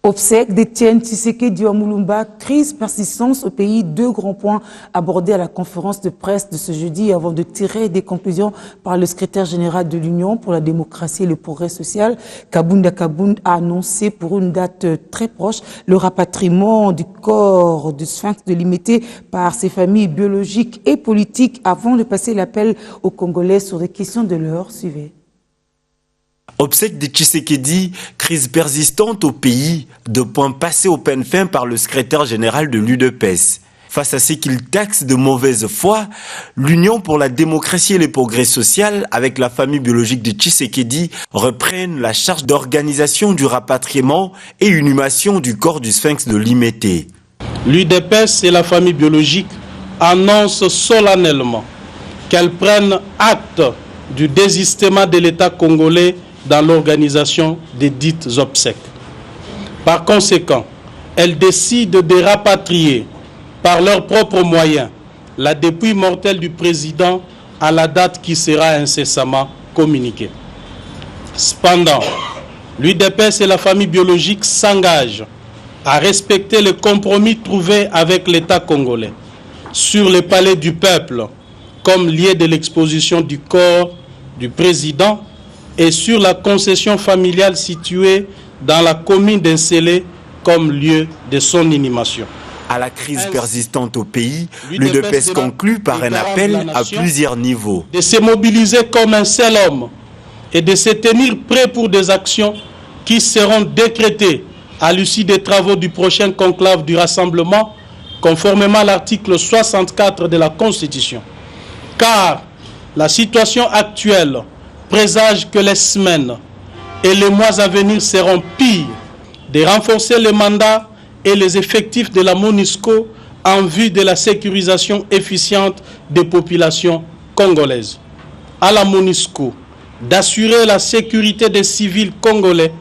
Obsèques d'Étienne Tshisekedi à Moulumba, crise, persistance au pays, deux grands points abordés à la conférence de presse de ce jeudi avant de tirer des conclusions par le secrétaire général de l'Union pour la démocratie et le progrès social. Kabunda Kabound a annoncé pour une date très proche le rapatriement du corps du sphinx de Limete par ses familles biologiques et politiques avant de passer l'appel aux Congolais sur des questions de l'heure. Suivez. Obsèques de Tshisekedi, crise persistante au pays, deux points passés au peine fin par le secrétaire général de l'UDPS. Face à ce qu'il taxe de mauvaise foi, l'Union pour la démocratie et le progrès social, avec la famille biologique de Tshisekedi, reprennent la charge d'organisation du rapatriement et inhumation du corps du sphinx de Limete. L'UDPS et la famille biologique annoncent solennellement qu'elles prennent acte du désistement de l'État congolais dans l'organisation des dites obsèques. Par conséquent, elles décident de rapatrier par leurs propres moyens la dépouille mortelle du président à la date qui sera incessamment communiquée. Cependant, l'UDPS et la famille biologique s'engagent à respecter le compromis trouvé avec l'État congolais sur le palais du peuple comme lieu de l'exposition du corps du président et sur la concession familiale située dans la commune d'Ensélé comme lieu de son inhumation. À la crise persistante au pays, l'UDPS conclut par un appel à plusieurs niveaux. De se mobiliser comme un seul homme et de se tenir prêt pour des actions qui seront décrétées à l'issue des travaux du prochain conclave du Rassemblement, conformément à l'article 64 de la Constitution. Car la situation actuelle présage que les semaines et les mois à venir seront pires, de renforcer les mandats et les effectifs de la MONUSCO en vue de la sécurisation efficiente des populations congolaises. À la MONUSCO d'assurer la sécurité des civils congolais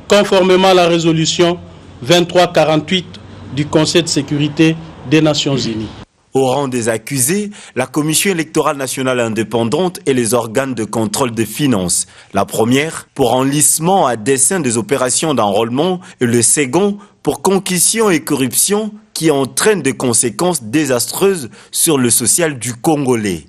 conformément à la résolution 2348 du Conseil de sécurité des Nations Unies. Au rang des accusés, la Commission électorale nationale indépendante et les organes de contrôle des finances. La première pour enlissement à dessein des opérations d'enrôlement et le second pour concussion et corruption qui entraînent des conséquences désastreuses sur le social du Congolais.